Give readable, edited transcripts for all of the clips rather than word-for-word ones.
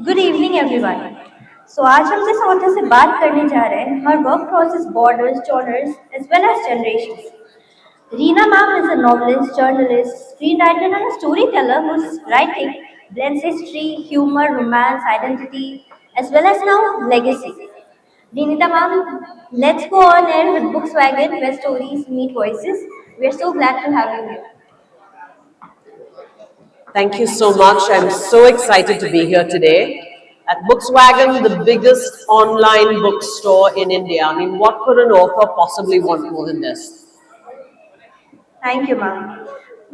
Good evening everyone. सो आज हम जिस ऑथर से बात करने जा रहे हैं, her work crosses borders, genres, as well as generations. Reena Ma'am is a novelist, journalist, screenwriter, and a storyteller whose writing blends history, humor, romance, identity, as well as now legacy. Reenita Ma'am, let's go on air with Bookswagon, where stories meet voices. We are so glad to have you here. Thank you so much. I'm so excited to be here today at Bookswagon, the biggest online bookstore in India. I mean, what could an author possibly want more than this? Thank you, ma'am.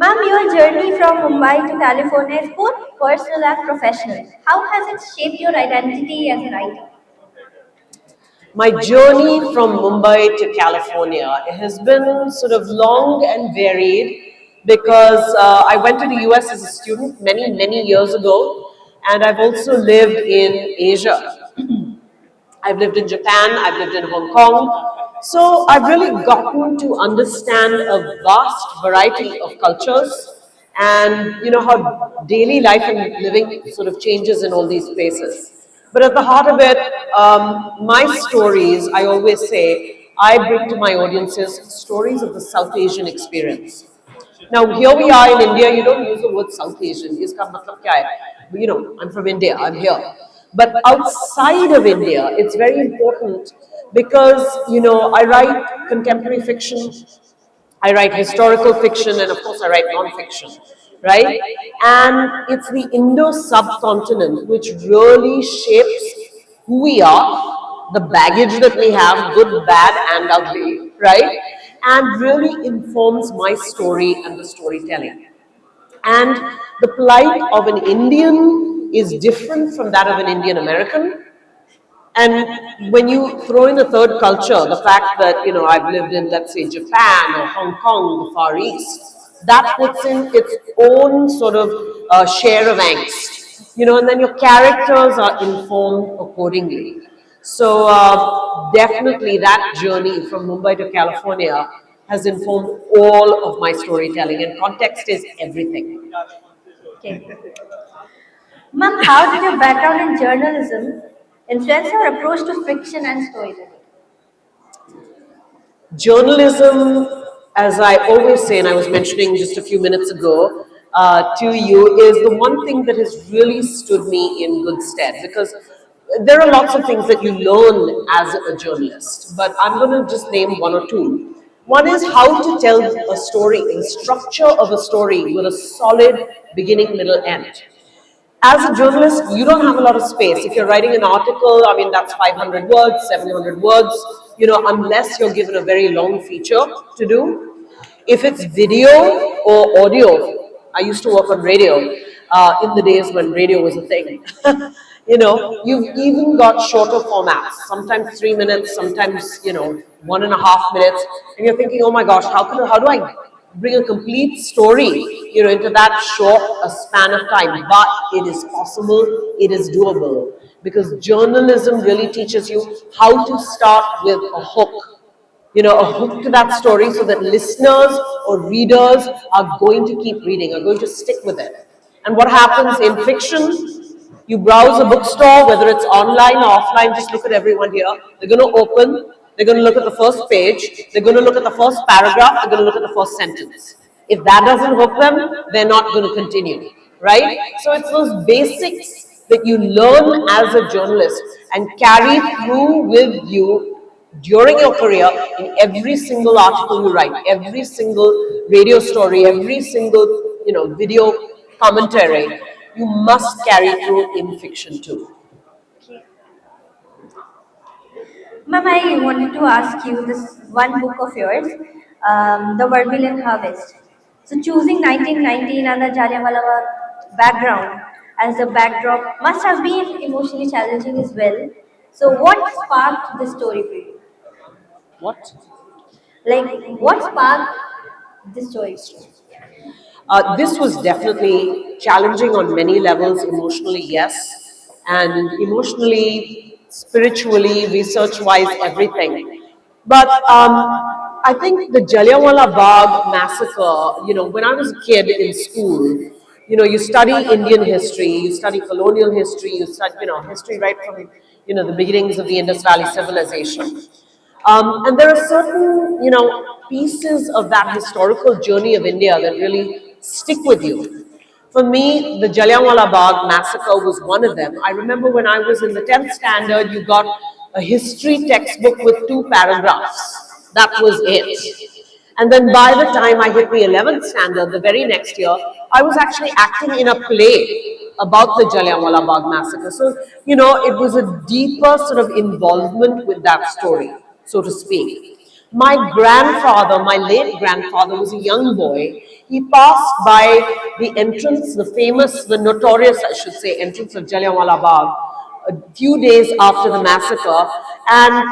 Ma'am, your journey from Mumbai to California is both personal and professional. How has it shaped your identity as a writer? My journey from Mumbai to California has been sort of long and varied because I went to the US as a student many, many years ago, and I've also lived in Asia. I've lived in Japan, I've lived in Hong Kong. So I've really gotten to understand a vast variety of cultures and how daily life and living sort of changes in all these places. But at the heart of it, my stories, I always say, I bring to my audiences stories of the South Asian experience. Now, here we are in India, you don't use the word South Asian. Iska matlab kya hai? I'm from India, I'm here. But outside of India, it's very important because, I write contemporary fiction, I write historical fiction, and of course, I write non-fiction, right? And it's the Indo-subcontinent which really shapes who we are, the baggage that we have, good, bad, and ugly, right? And really informs my story and the storytelling. And the plight of an Indian is different from that of an Indian American. And when you throw in a third culture, the fact that, I've lived in, let's say, Japan or Hong Kong, the Far East, that puts in its own sort of share of angst, and then your characters are informed accordingly. So definitely that journey from Mumbai to California has informed all of my storytelling, and context is everything. Okay. Ma'am, how did your background in journalism influence your approach to fiction and storytelling? Journalism, as I always say, and I was mentioning just a few minutes ago to you, is the one thing that has really stood me in good stead, because there are lots of things that you learn as a journalist, but I'm going to just name one or two. One is how to tell a story, the structure of a story with a solid beginning, middle, end. As a journalist, you don't have a lot of space. If you're writing an article, I mean, that's 500 words, 700 words, unless you're given a very long feature to do. If it's video or audio, I used to work on radio in the days when radio was a thing. You've even got shorter formats, sometimes 3 minutes, sometimes, 1.5 minutes. And you're thinking, oh my gosh, how do I bring a complete story, into that short a span of time? But it is possible, it is doable, because journalism really teaches you how to start with a hook, a hook to that story, so that listeners or readers are going to keep reading, are going to stick with it. And what happens in fiction? You browse a bookstore, whether it's online or offline, just look at everyone here. They're going to open, they're going to look at the first page, they're going to look at the first paragraph, they're going to look at the first sentence. If that doesn't hook them, they're not going to continue, right? So it's those basics that you learn as a journalist and carry through with you during your career in every single article you write, every single radio story, every single, video commentary. You must carry through in fiction too. Ma'am, I wanted to ask you this one book of yours, The Vermilion Harvest. So choosing 1919 and the Jallianwala Bagh background as the backdrop must have been emotionally challenging as well. So what sparked this story for you? What? What sparked this story for you? This was definitely challenging on many levels, emotionally, yes, and emotionally, spiritually, research-wise, everything. But I think the Jallianwala Bagh massacre, when I was a kid in school, You study Indian history, you study colonial history, you study, history right from, the beginnings of the Indus Valley civilization. And there are certain, pieces of that historical journey of India that really stick with you. For me, the Jallianwala Bagh massacre was one of them. I remember when I was in the 10th standard, you got a history textbook with 2 paragraphs. That was it. And then by the time I hit the 11th standard, the very next year, I was actually acting in a play about the Jallianwala Bagh massacre. So, it was a deeper sort of involvement with that story, so to speak. My grandfather, my late grandfather, was a young boy. He passed by the entrance, the notorious, I should say, entrance of Jallianwala Bagh a few days after the massacre, and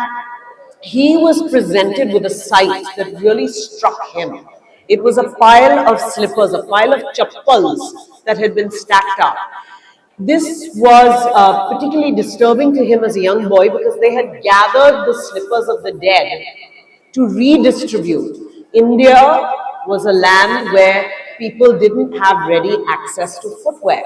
he was presented with a sight that really struck him. It was a pile of slippers, a pile of chappals that had been stacked up. This was particularly disturbing to him as a young boy because they had gathered the slippers of the dead to redistribute. India was a land where people didn't have ready access to footwear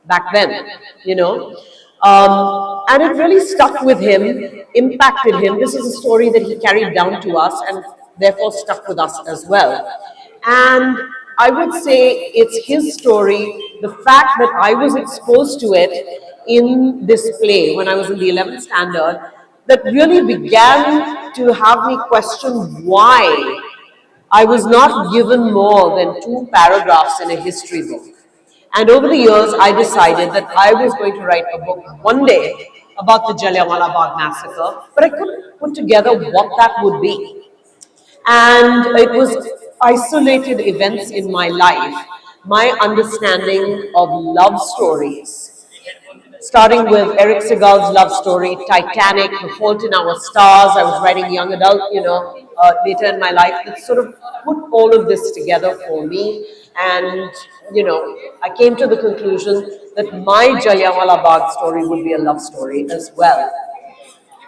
back then, you know. And it really stuck with him, impacted him. This is a story that he carried down to us and therefore stuck with us as well. And I would say it's his story, the fact that I was exposed to it in this play when I was in the 11th standard, that really began to have me question why I was not given more than 2 paragraphs in a history book. And over the years, I decided that I was going to write a book one day about the Jallianwala Bagh massacre, but I couldn't put together what that would be. And it was isolated events in my life, my understanding of love stories, starting with Eric Segal's love story, Titanic, The Fault in Our Stars. I was writing young adult, later in my life, that sort of put all of this together for me. And, I came to the conclusion that my Jallianwala Bagh story would be a love story as well.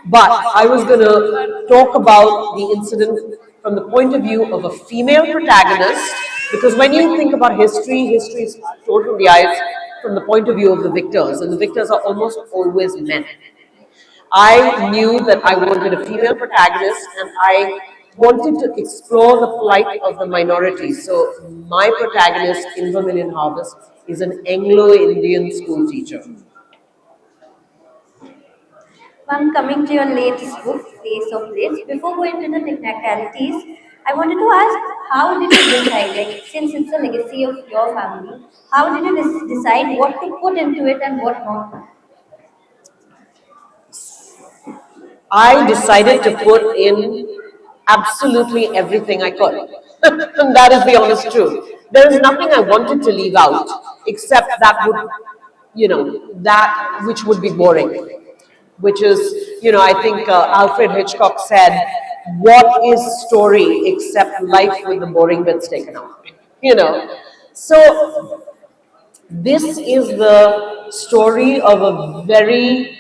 But I was going to talk about the incident from the point of view of a female protagonist, because when you think about history, history is told from the eyes, from the point of view of the victors, and the victors are almost always men. I knew that I wanted a female protagonist, and I wanted to explore the plight of the minority. So my protagonist in Vermilion Harvest is an Anglo-Indian school teacher. I'm coming to your latest book, Face of Lids. Before going to the technicalities, I wanted to ask, how did you decide, like, since it's a legacy of your family, how did you decide what to put into it and what not? I decided to put in absolutely everything I could. And that is the honest truth. There is nothing I wanted to leave out except that would, that which would be boring. Which is, I think Alfred Hitchcock said, what is story except life with the boring bits taken out? So this is the story of a very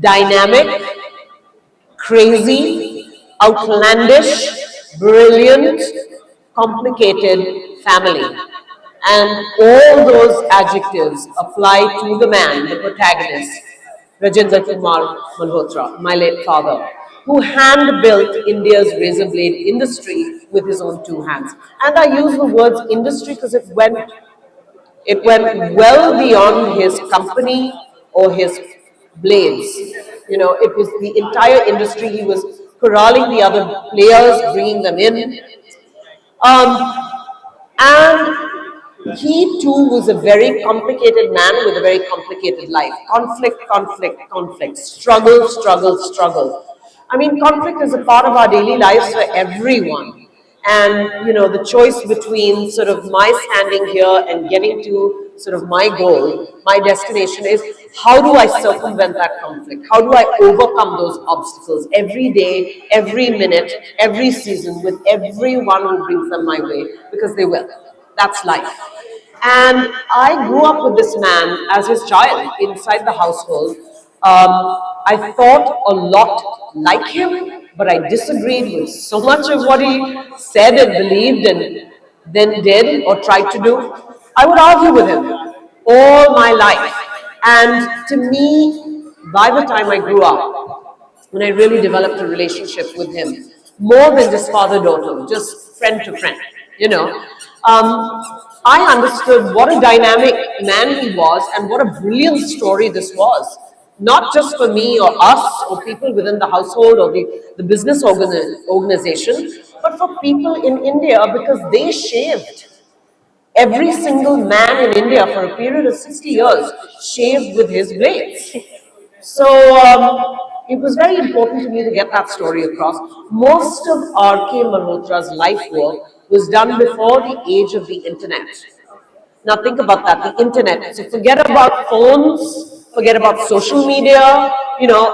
dynamic, crazy, outlandish, brilliant, complicated family. And all those adjectives apply to the man, the protagonist, Rajinder Kumar Malhotra, my late father, who hand-built India's razor blade industry with his own 2 hands. And I use the words industry because it went well beyond his company or his blades. It was the entire industry. He was corralling the other players, bringing them in. And he too was a very complicated man with a very complicated life. Conflict, conflict, conflict. Struggle, struggle, struggle. I mean, conflict is a part of our daily lives for everyone. And, the choice between sort of my standing here and getting to sort of my goal, my destination is, how do I circumvent that conflict? How do I overcome those obstacles every day, every minute, every season, with everyone who brings them my way? Because they will. That's life. And I grew up with this man as his child inside the household. I thought a lot like him, but I disagreed with so much of what he said and believed and then did or tried to do. I would argue with him all my life. And to me, by the time I grew up, when I really developed a relationship with him, more than just father-daughter, just friend to friend, you know, I understood what a dynamic man he was and what a brilliant story this was. Not just for me or us or people within the household or the business organization, but for people in India because they shaved. Every single man in India for a period of 60 years shaved with his blades. So it was very important to me to get that story across. Most of R.K. Malhotra's life work was done before the age of the internet. Now think about that, the internet. So forget about phones, forget about social media, you know,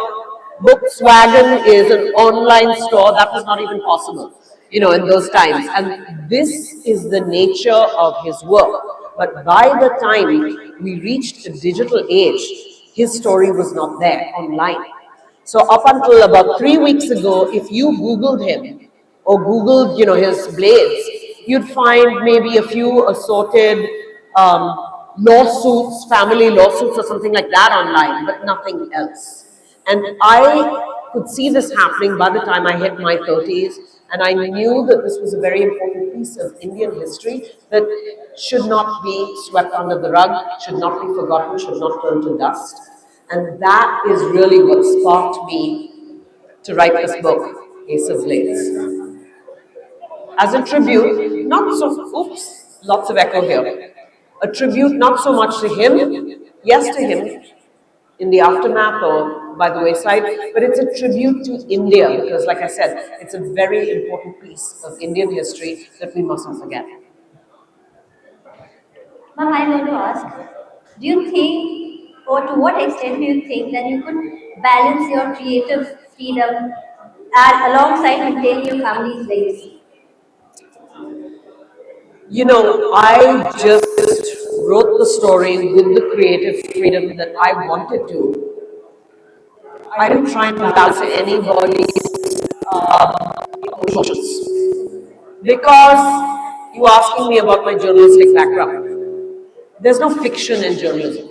Volkswagen is an online store. That was not even possible, you know, in those times. And this is the nature of his work. But by the time we reached the digital age, his story was not there online. So up until about 3 weeks ago, if you Googled him or Googled, you know, his blades, you'd find maybe a few assorted lawsuits, family lawsuits or something like that online, but nothing else. And I could see this happening by the time I hit my 30s, and I knew that this was a very important piece of Indian history that should not be swept under the rug, should not be forgotten, should not turn to dust. And that is really what sparked me to write this book, Ace of Blades. As a tribute, not so, oops, lots of echo here. A tribute not so much to him, yes to him, in the aftermath or by the wayside, but it's a tribute to India because, like I said, it's a very important piece of Indian history that we mustn't forget. Ma'am, I want to ask, do you think, or to what extent do you think that you could balance your creative freedom and alongside maintaining your family's legacy? You know, I just wrote the story with the creative freedom that I wanted to. I didn't try and balance anybody's emotions. Because you asking me about my journalistic background. There's no fiction in journalism.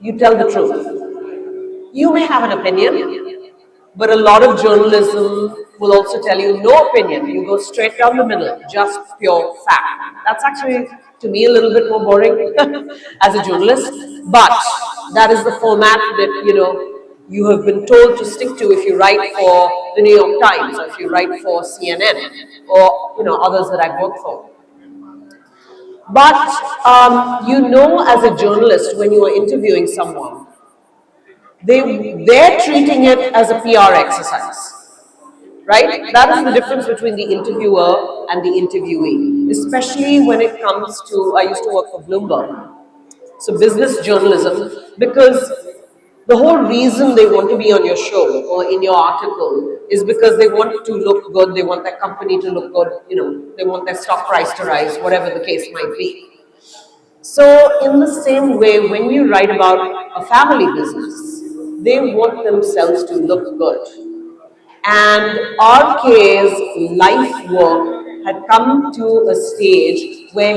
You tell the truth. You may have an opinion, but a lot of journalism will also tell you no opinion. You go straight down the middle, just pure fact. That's actually, to me, a little bit more boring as a journalist, but that is the format that, you know, you have been told to stick to if you write for the New York Times or if you write for CNN or, you know, others that I've worked for. But you know, as a journalist, when you are interviewing someone, they're treating it as a PR exercise. Right? That is the difference between the interviewer and the interviewee, especially when it comes to, I used to work for Bloomberg, so business journalism, because the whole reason they want to be on your show or in your article is because they want to look good, they want their company to look good, you know, they want their stock price to rise, whatever the case might be. So in the same way, when you write about a family business, they want themselves to look good. And RK's life work had come to a stage where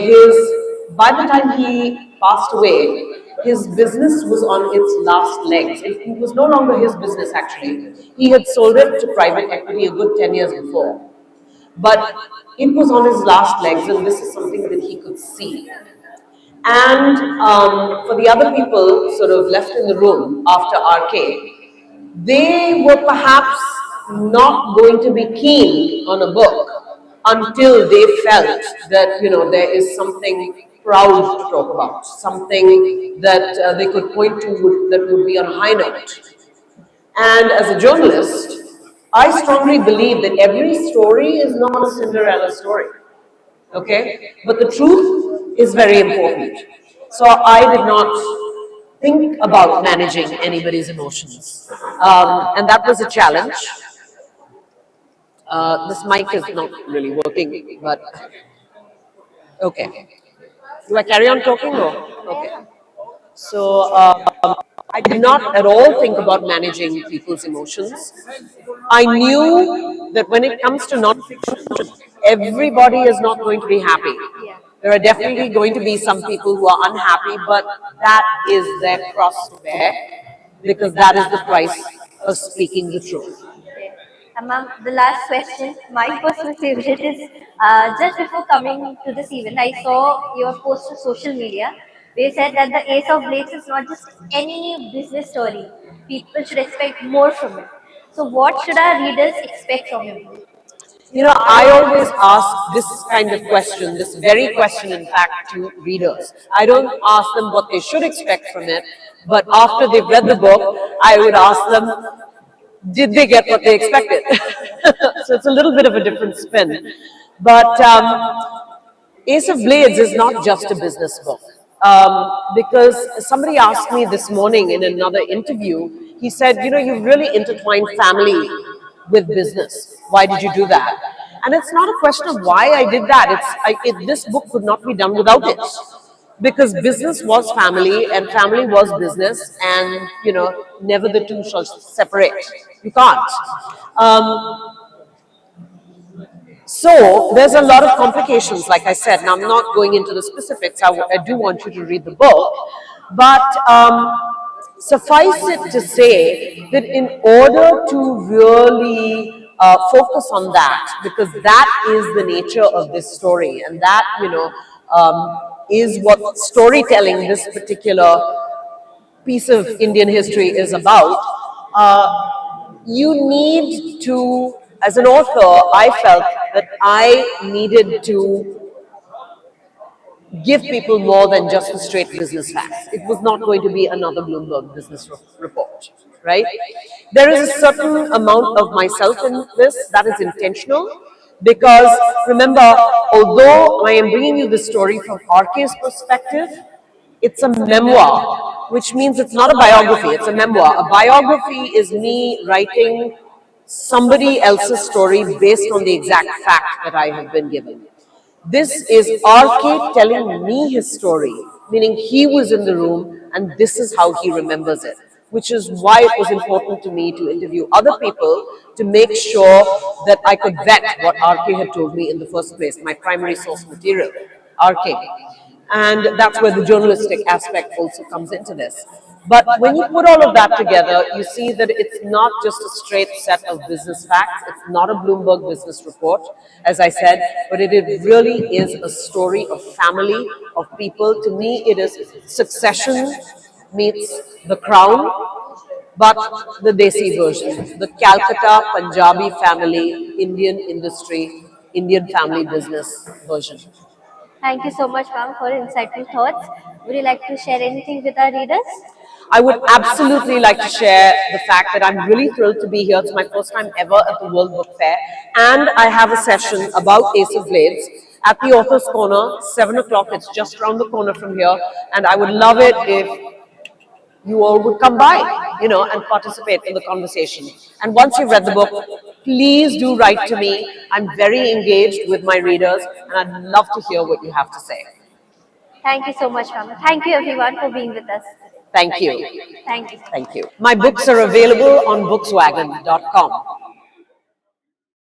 by the time he passed away, his business was on its last legs. It was no longer his business actually. He had sold it to private equity a good 10 years before. But it was on his last legs, and this is something that he could see. And for the other people sort of left in the room after RK, they were perhaps not going to be keen on a book until they felt that, you know, there is something proud to talk about, something that they could point to that would be on a high note. And as a journalist, I strongly believe that every story is not a Cinderella story, okay? But the truth is very important. So I did not think about managing anybody's emotions. And that was a challenge. This mic is not really working, but okay. Do I carry on talking or? Okay. So I did not at all think about managing people's emotions. I knew that when it comes to nonfiction, everybody is not going to be happy. There are definitely going to be some people who are unhappy, but that is their cross to bear because that is the price of speaking the truth. Okay. And ma'am, the last question, my personal favorite is just before coming to this event, I saw your post on social media where you said that the Ace of Blades is not just any business story. People should expect more from it. So, what should our readers expect from your book? You know, I always ask this kind of question, this very question, in fact, to readers. I don't ask them what they should expect from it, but after they've read the book, I would ask them, did they get what they expected? So it's a little bit of a different spin. But Ace of Blades is not just a business book. Because somebody asked me this morning in another interview, he said, you know, you've really intertwined family with business. Why did you do that? And it's not a question of why I did that. This book could not be done without it. Because business was family and family was business, and, you know, never the two shall separate. You can't. So there's a lot of complications, like I said. Now, I'm not going into the specifics. I do want you to read the book. But suffice it to say that in order to really focus on that, because that is the nature of this story, and that, you know, is what storytelling, this particular piece of Indian history is about, you need to, as an author, I felt that I needed to give people more than just the straight business facts. It was not going to be another Bloomberg business report, right? There is a certain amount of myself in this that is intentional because, remember, although I am bringing you this story from RK's perspective, it's a memoir, which means it's not a biography, it's a memoir. A biography is me writing somebody else's story based on the exact fact that I have been given. This is RK telling me his story, meaning he was in the room and this is how he remembers it, which is why it was important to me to interview other people to make sure that I could vet what RK had told me in the first place, my primary source material, RK. And that's where the journalistic aspect also comes into this. But when you put all of that together, you see that it's not just a straight set of business facts. It's not a Bloomberg business report, as I said, but it really is a story of family, of people. To me, it is Succession meets The Crown, but the Desi version, the Calcutta Punjabi family, Indian industry, Indian family business version. Thank you so much, ma'am, for insightful thoughts. Would you like to share anything with our readers? I would absolutely like to share the fact that I'm really thrilled to be here. It's my first time ever at the World Book Fair. And I have a session about Ace of Blades at the Author's Corner, 7 o'clock. It's just around the corner from here. And I would love it if you all would come by, you know, and participate in the conversation. And once you've read the book, please do write to me. I'm very engaged with my readers, and I'd love to hear what you have to say. Thank you so much, ma'am. Thank you, everyone, for being with us. Thank you. Thank you. Thank you. My books are available on bookswagon.com.